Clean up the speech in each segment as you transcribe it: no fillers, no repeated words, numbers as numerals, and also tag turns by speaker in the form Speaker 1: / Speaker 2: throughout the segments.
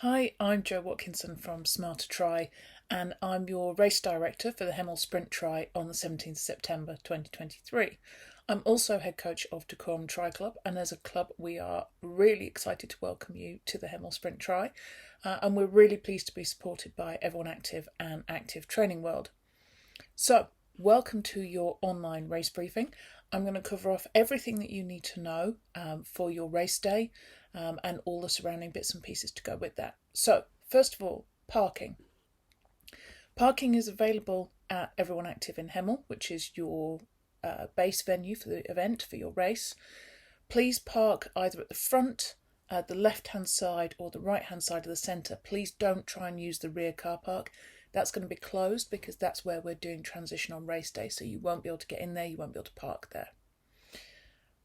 Speaker 1: Hi, I'm Jo Watkinson from Smarter Tri, and I'm your race director for the Hemel Sprint Tri on the 17th September 2023. I'm also head coach of Decorum Tri Club, and as a club, we are really excited to welcome you to the Hemel Sprint Tri, and we're really pleased to be supported by Everyone Active and Active Training World. So, welcome to your online race briefing. I'm going to cover off everything that you need to know for your race day and all the surrounding bits and pieces to go with that. So, first of all, parking. Parking is available at Everyone Active in Hemel, which is your base venue for the event, for your race. Please park either at the front, the left-hand side or the right-hand side of the centre. Please don't try and use the rear car park. That's going to be closed because that's where we're doing transition on race day, so you won't be able to get in there, you won't be able to park there.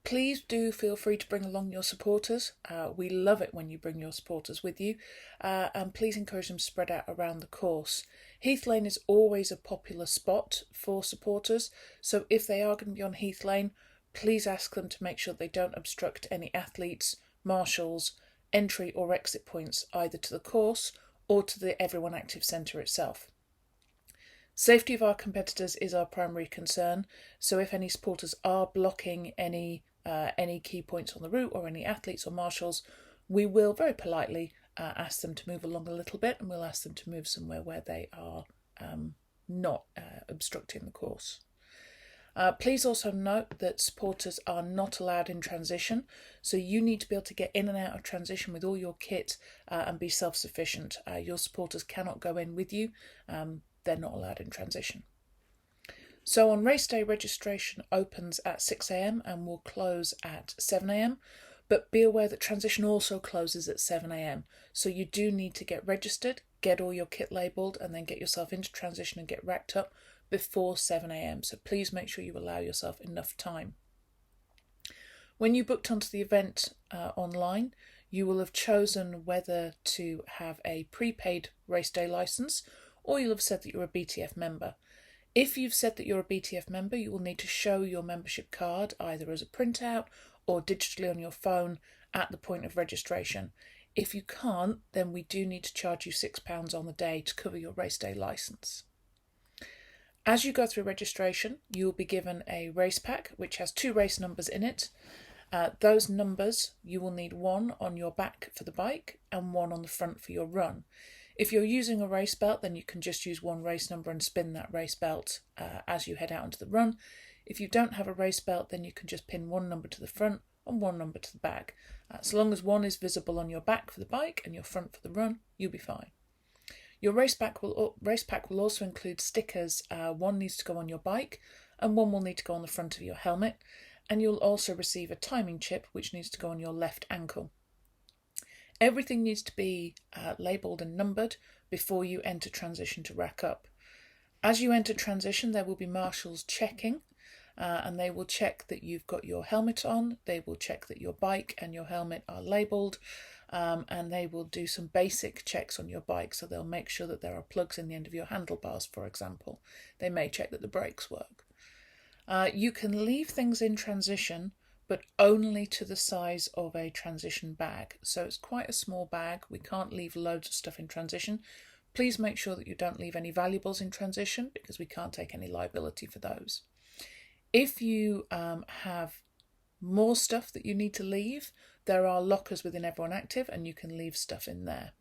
Speaker 1: Please do feel free to bring along your supporters. We love it when you bring your supporters with you, and please encourage them to spread out around the course. Heath Lane is always a popular spot for supporters, so if they are going to be on Heath Lane, please ask them to make sure they don't obstruct any athletes, marshals, entry or exit points either to the course or to the Everyone Active Centre itself. Safety of our competitors is our primary concern, so if any supporters are blocking any key points on the route or any athletes or marshals, we will very politely ask them to move along a little bit, and we'll ask them to move somewhere where they are not obstructing the course. Please also note that supporters are not allowed in transition, so you need to be able to get in and out of transition with all your kit and be self-sufficient. Your supporters cannot go in with you. They're not allowed in transition. So on race day, registration opens at 6 a.m. and will close at 7 a.m. But be aware that transition also closes at 7 a.m. So you do need to get registered, get all your kit labelled, and then get yourself into transition and get racked up before 7 a.m. So please make sure you allow yourself enough time. When you booked onto the event online, you will have chosen whether to have a prepaid race day licence or you'll have said that you're a BTF member. If you've said that you're a BTF member, you will need to show your membership card either as a printout or digitally on your phone at the point of registration. If you can't, then we do need to charge you £6 on the day to cover your race day licence. As you go through registration, you will be given a race pack which has 2 race numbers in it. Those numbers, you will need one on your back for the bike and one on the front for your run. If you're using a race belt, then you can just use one race number and spin that race belt as you head out onto the run. If you don't have a race belt, then you can just pin one number to the front and one number to the back. So long as one is visible on your back for the bike and your front for the run, you'll be fine. Your race pack will also include stickers. One needs to go on your bike and one will need to go on the front of your helmet. And you'll also receive a timing chip which needs to go on your left ankle. Everything needs to be labelled and numbered before you enter transition to rack up. As you enter transition, there will be marshals checking and they will check that you've got your helmet on. They will check that your bike and your helmet are labelled. And they will do some basic checks on your bike, so they'll make sure that there are plugs in the end of your handlebars, for example. They may check that the brakes work. You can leave things in transition, but only to the size of a transition bag. So it's quite a small bag. We can't leave loads of stuff in transition. Please make sure that you don't leave any valuables in transition because we can't take any liability for those. If you have more stuff that you need to leave, there are lockers within Everyone Active and you can leave stuff in there.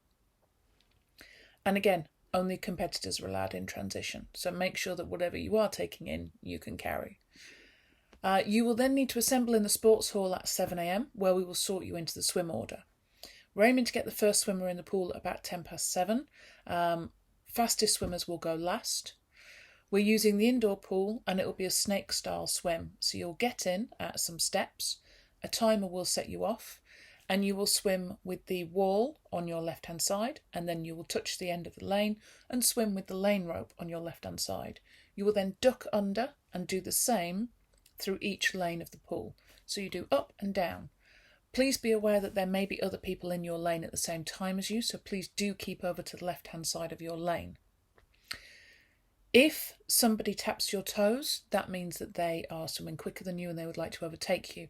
Speaker 1: And again, only competitors are allowed in transition, so make sure that whatever you are taking in, you can carry. You will then need to assemble in the sports hall at 7 a.m, where we will sort you into the swim order. We're aiming to get the first swimmer in the pool at about 7:10. Fastest swimmers will go last. We're using the indoor pool and it will be a snake style swim. So you'll get in at some steps, a timer will set you off, and you will swim with the wall on your left hand side, and then you will touch the end of the lane and swim with the lane rope on your left hand side. You will then duck under and do the same through each lane of the pool. So you do up and down. Please be aware that there may be other people in your lane at the same time as you, so please do keep over to the left hand side of your lane. If somebody taps your toes, that means that they are swimming quicker than you and they would like to overtake you.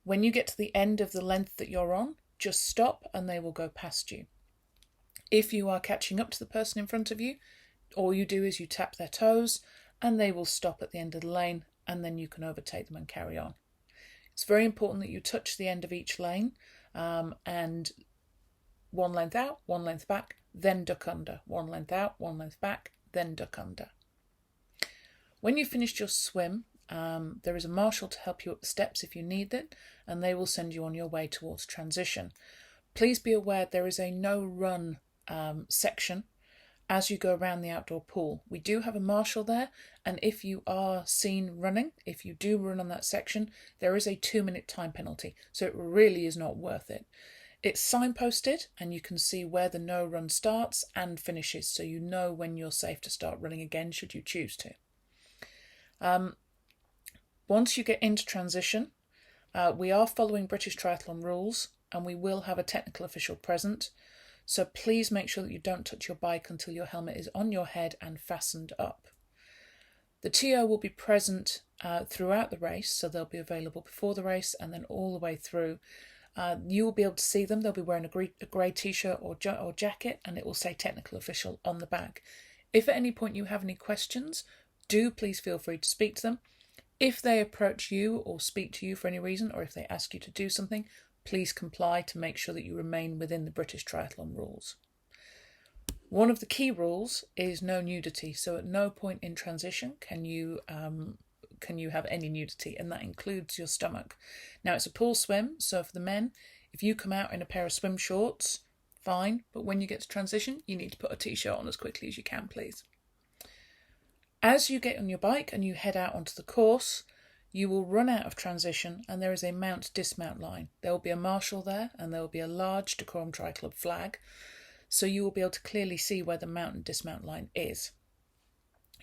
Speaker 1: When you get to the end of the length that you're on, just stop and they will go past you. If you are catching up to the person in front of you, all you do is you tap their toes and they will stop at the end of the lane, and then you can overtake them and carry on. It's very important that you touch the end of each lane, and one length out, one length back, then duck under. One length out, one length back, then duck under. When you've finished your swim, there is a marshal to help you up the steps if you need it, and they will send you on your way towards transition. Please be aware there is a no-run section as you go around the outdoor pool. We do have a marshal there, and if you are seen running, if you do run on that section, there is a 2-minute time penalty, so it really is not worth it. It's signposted, and you can see where the no run starts and finishes, so you know when you're safe to start running again should you choose to. Once you get into transition, we are following British Triathlon rules, and we will have a technical official present. So please make sure that you don't touch your bike until your helmet is on your head and fastened up. The TO will be present throughout the race, so they'll be available before the race and then all the way through. You will be able to see them. They'll be wearing a grey t-shirt or jacket, and it will say technical official on the back. If at any point you have any questions, do please feel free to speak to them. If they approach you or speak to you for any reason, or if they ask you to do something, please comply to make sure that you remain within the British Triathlon rules. One of the key rules is no nudity, so at no point in transition can you have any nudity, and that includes your stomach. Now, it's a pool swim, so for the men, if you come out in a pair of swim shorts, fine, but when you get to transition, you need to put a t-shirt on as quickly as you can, please. As you get on your bike and you head out onto the course, you will run out of transition, and there is a mount-dismount line. There will be a marshal there, and there will be a large Decorum Tri Club flag, so you will be able to clearly see where the mount and dismount line is.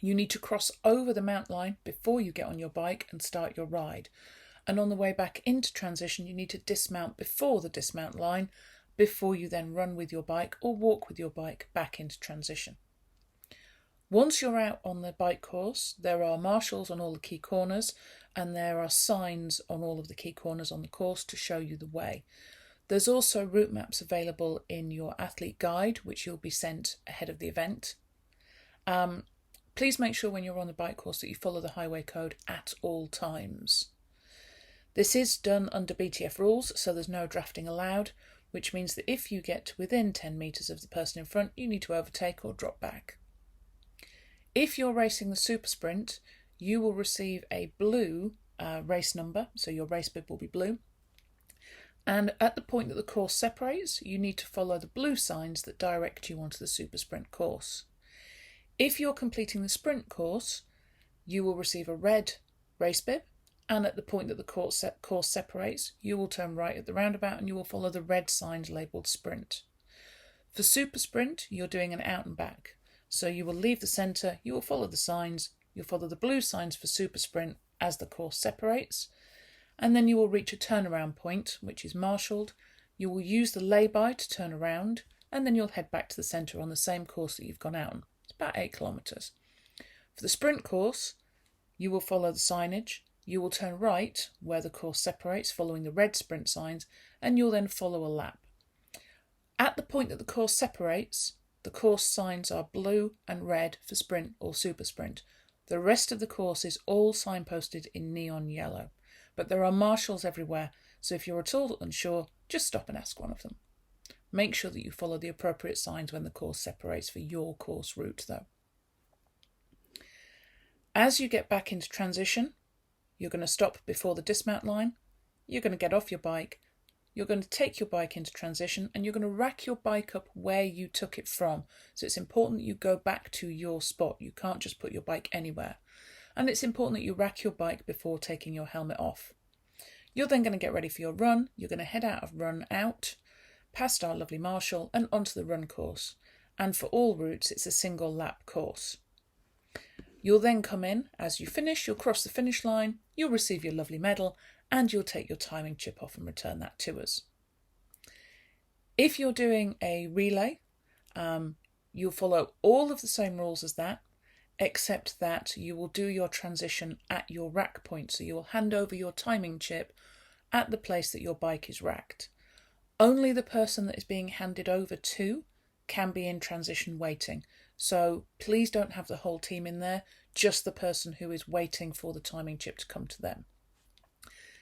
Speaker 1: You need to cross over the mount line before you get on your bike and start your ride. And on the way back into transition, you need to dismount before the dismount line, before you then run with your bike or walk with your bike back into transition. Once you're out on the bike course, there are marshals on all the key corners, and there are signs on all of the key corners on the course to show you the way. There's also route maps available in your athlete guide, which you'll be sent ahead of the event. Please make sure when you're on the bike course that you follow the highway code at all times. This is done under BTF rules, so there's no drafting allowed, which means that if you get to within 10 metres of the person in front, you need to overtake or drop back. If you're racing the super sprint, you will receive a blue race number, so your race bib will be blue. And at the point that the course separates, you need to follow the blue signs that direct you onto the super sprint course. If you're completing the sprint course, you will receive a red race bib, and at the point that the course separates, you will turn right at the roundabout and you will follow the red signs labelled sprint. For super sprint, you're doing an out and back. So you will leave the centre, you will follow the signs, you'll follow the blue signs for super sprint as the course separates, and then you will reach a turnaround point, which is marshalled. You will use the lay-by to turn around, and then you'll head back to the centre on the same course that you've gone out on. It's about 8 kilometres. For the sprint course, you will follow the signage, you will turn right where the course separates, following the red sprint signs, and you'll then follow a lap. At the point that the course separates, the course signs are blue and red for sprint or super sprint. The rest of the course is all signposted in neon yellow, but there are marshals everywhere, so if you're at all unsure, just stop and ask one of them. Make sure that you follow the appropriate signs when the course separates for your course route, though. As you get back into transition, you're going to stop before the dismount line, you're going to get off your bike, you're going to take your bike into transition, and you're going to rack your bike up where you took it from. So it's important that you go back to your spot. You can't just put your bike anywhere. And it's important that you rack your bike before taking your helmet off. You're then going to get ready for your run. You're going to head out of run out, past our lovely marshal, and onto the run course. And for all routes, it's a single lap course. You'll then come in. As you finish, you'll cross the finish line, you'll receive your lovely medal, and you'll take your timing chip off and return that to us. If you're doing a relay, you'll follow all of the same rules as that, except that you will do your transition at your rack point. So you will hand over your timing chip at the place that your bike is racked. Only the person that is being handed over to can be in transition waiting. So please don't have the whole team in there, just the person who is waiting for the timing chip to come to them.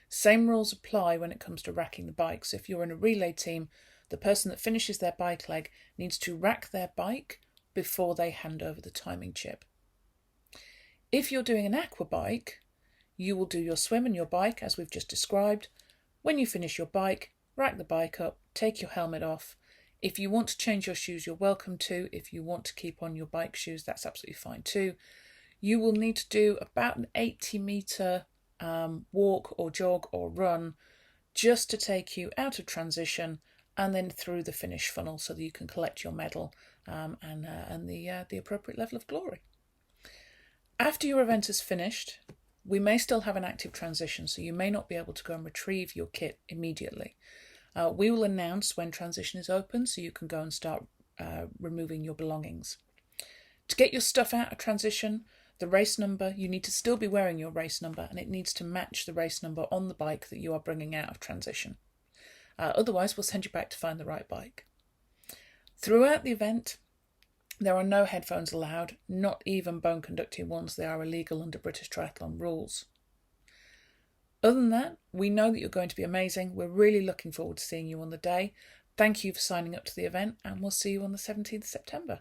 Speaker 1: Same rules apply when it comes to racking the bikes. If you're in a relay team, the person that finishes their bike leg needs to rack their bike before they hand over the timing chip. If you're doing an aqua bike, you will do your swim and your bike as we've just described. When you finish your bike, rack the bike up, take your helmet off. If you want to change your shoes, you're welcome to. If you want to keep on your bike shoes, that's absolutely fine too. You will need to do about an 80-metre walk or jog or run just to take you out of transition and then through the finish funnel so that you can collect your medal and the appropriate level of glory. After your event is finished, we may still have an active transition, so you may not be able to go and retrieve your kit immediately. We will announce when transition is open so you can go and start removing your belongings. To get your stuff out of transition, the race number, you need to still be wearing your race number and it needs to match the race number on the bike that you are bringing out of transition. Otherwise, we'll send you back to find the right bike. Throughout the event, there are no headphones allowed, not even bone conducting ones. They are illegal under British triathlon rules. Other than that, we know that you're going to be amazing. We're really looking forward to seeing you on the day. Thank you for signing up to the event and we'll see you on the 17th of September.